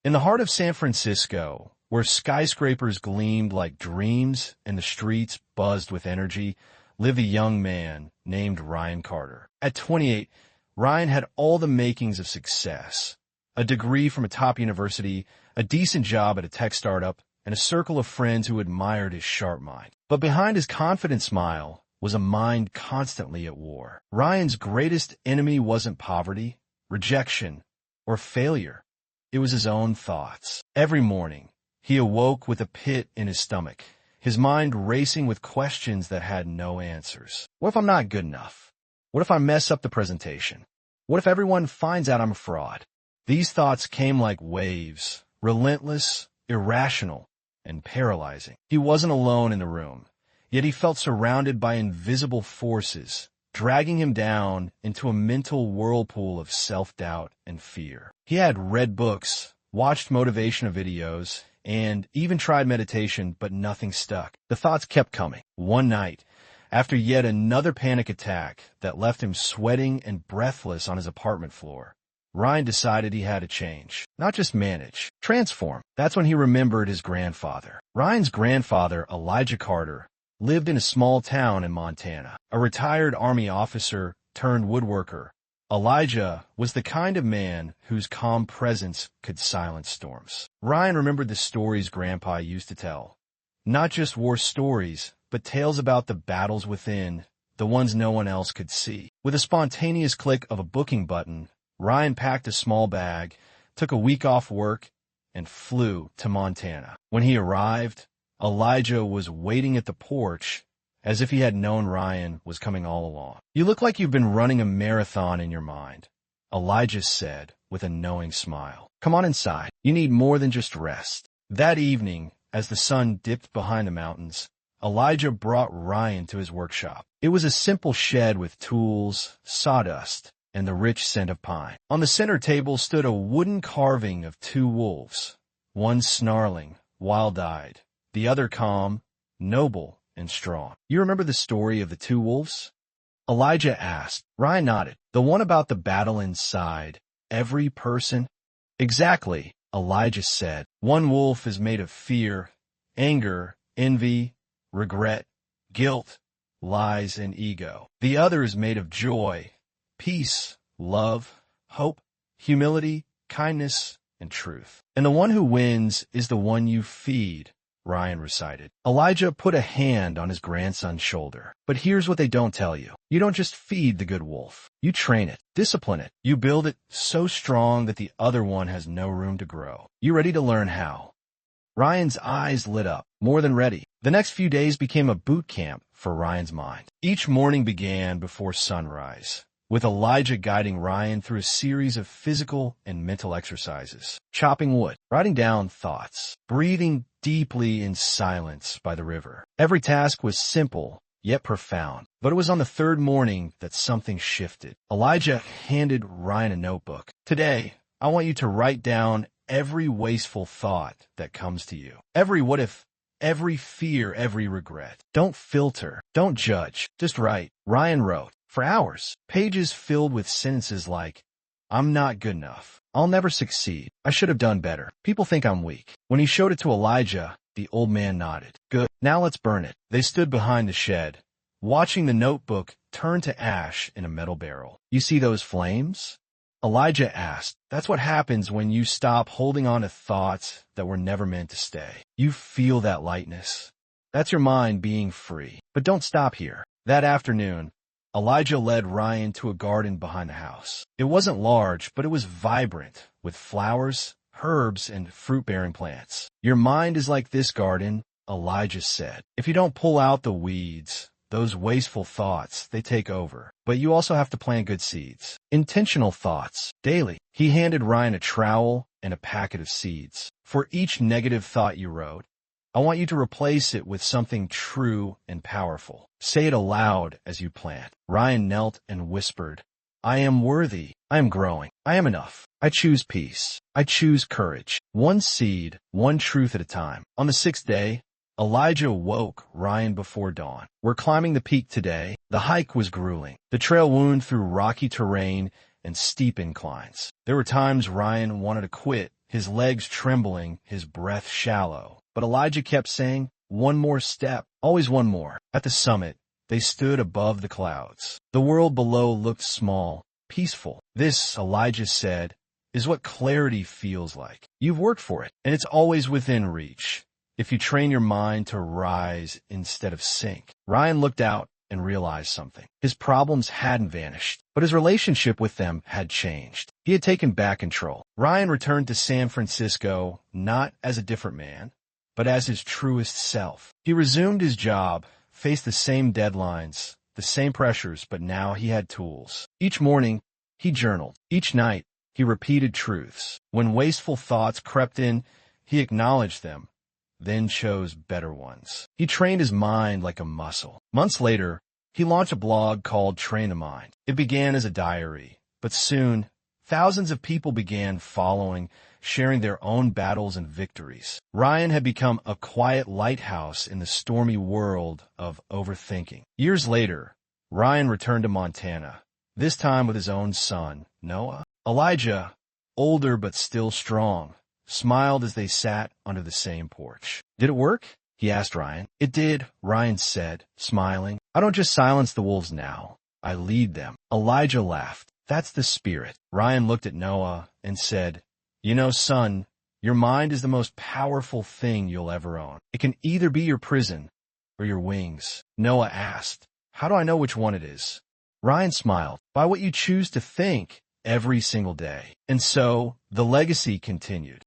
In the heart of San Francisco, where skyscrapers gleamed like dreams and the streets buzzed with energy, lived a young man named Ryan Carter. At 28, Ryan had all the makings of success: a degree from a top university, a decent job at a tech startup, and a circle of friends who admired his sharp mind. But behind his confident smile was a mind constantly at war. Ryan's greatest enemy wasn't poverty, rejection, or failure. It was his own thoughts. Every morning, he awoke with a pit in his stomach, his mind racing with questions that had no answers. What if I'm not good enough? What if I mess up the presentation? What if everyone finds out I'm a fraud? These thoughts came like waves, relentless, irrational, and paralyzing. He wasn't alone in the room, yet he felt surrounded by invisible forces, dragging him down into a mental whirlpool of self-doubt and fear. He had read books, watched motivational videos, and even tried meditation, but nothing stuck. The thoughts kept coming. One night, after yet another panic attack that left him sweating and breathless on his apartment floor, Ryan decided he had to change. Not just manage, transform. That's when he remembered his grandfather. Ryan's grandfather, Elijah Carter, lived in a small town in Montana. A retired Army officer turned woodworker, Elijah was the kind of man whose calm presence could silence storms. Ryan remembered the stories Grandpa used to tell. Not just war stories, but tales about the battles within, the ones no one else could see. With a spontaneous click of a booking button, Ryan packed a small bag, took a week off work, and flew to Montana. When he arrived, Elijah was waiting at the porch as if he had known Ryan was coming all along. "You look like you've been running a marathon in your mind," Elijah said with a knowing smile. "Come on inside. You need more than just rest." That evening, as the sun dipped behind the mountains, Elijah brought Ryan to his workshop. It was a simple shed with tools, sawdust, and the rich scent of pine. On the center table stood a wooden carving of two wolves, one snarling, wild-eyed, the other calm, noble, and strong. "You remember the story of the two wolves?" Elijah asked. Ryan nodded. "The one about the battle inside every person?" "Exactly," Elijah said. "One wolf is made of fear, anger, envy, regret, guilt, lies, and ego. The other is made of joy, peace, love, hope, humility, kindness, and truth. And the one who wins is the one you feed," Ryan recited. Elijah put a hand on his grandson's shoulder. "But here's what they don't tell you. You don't just feed the good wolf. You train it, discipline it. You build it so strong that the other one has no room to grow. You ready to learn how?" Ryan's eyes lit up. More than ready. The next few days became a boot camp for Ryan's mind. Each morning began before sunrise, with Elijah guiding Ryan through a series of physical and mental exercises. Chopping wood, writing down thoughts, breathing deeply in silence by the river. Every task was simple, yet profound. But it was on the third morning that something shifted. Elijah handed Ryan a notebook. "Today, I want you to write down every wasteful thought that comes to you. Every what if, every fear, every regret. Don't filter, don't judge, just write." Ryan wrote. For hours, pages filled with sentences like, "I'm not good enough. I'll never succeed. I should have done better. People think I'm weak." When he showed it to Elijah, the old man nodded. "Good. Now let's burn it." They stood behind the shed, watching the notebook turn to ash in a metal barrel. "You see those flames?" Elijah asked. "That's what happens when you stop holding on to thoughts that were never meant to stay. You feel that lightness. That's your mind being free. But don't stop here." That afternoon, Elijah led Ryan to a garden behind the house. It wasn't large, but it was vibrant, with flowers, herbs, and fruit-bearing plants. "Your mind is like this garden," Elijah said. "If you don't pull out the weeds, those wasteful thoughts, they take over. But you also have to plant good seeds. Intentional thoughts, daily." He handed Ryan a trowel and a packet of seeds. "For each negative thought you wrote, I want you to replace it with something true and powerful. Say it aloud as you plant." Ryan knelt and whispered, "I am worthy. I am growing. I am enough. I choose peace. I choose courage. One seed, one truth at a time." On the sixth day, Elijah woke Ryan before dawn. "We're climbing the peak today." The hike was grueling. The trail wound through rocky terrain and steep inclines. There were times Ryan wanted to quit. his legs trembling, his breath shallow. But Elijah kept saying, "One more step, always one more." At the summit, they stood above the clouds. The world below looked small, peaceful. "This," Elijah said, "is what clarity feels like. You've worked for it, and it's always within reach, if you train your mind to rise instead of sink." Ryan looked out and realized something. His problems hadn't vanished, but his relationship with them had changed. He had taken back control. Ryan returned to San Francisco not as a different man, but as his truest self. He resumed his job, faced the same deadlines, the same pressures, but now he had tools. Each morning, he journaled. Each night, he repeated truths. When wasteful thoughts crept in, he acknowledged them, then chose better ones. He trained his mind like a muscle. Months later, he launched a blog called Train a Mind. It began as a diary, but soon, thousands of people began following, sharing their own battles and victories. Ryan had become a quiet lighthouse in the stormy world of overthinking. Years later, Ryan returned to Montana, this time with his own son, Noah. Elijah, older but still strong, smiled as they sat under the same porch. "Did it work?" he asked Ryan. "It did," Ryan said, smiling. "I don't just silence the wolves now. I lead them." Elijah laughed. "That's the spirit." Ryan looked at Noah and said, "You know, son, your mind is the most powerful thing you'll ever own. It can either be your prison or your wings." Noah asked, "How do I know which one it is?" Ryan smiled. "By what you choose to think every single day." And so the legacy continued.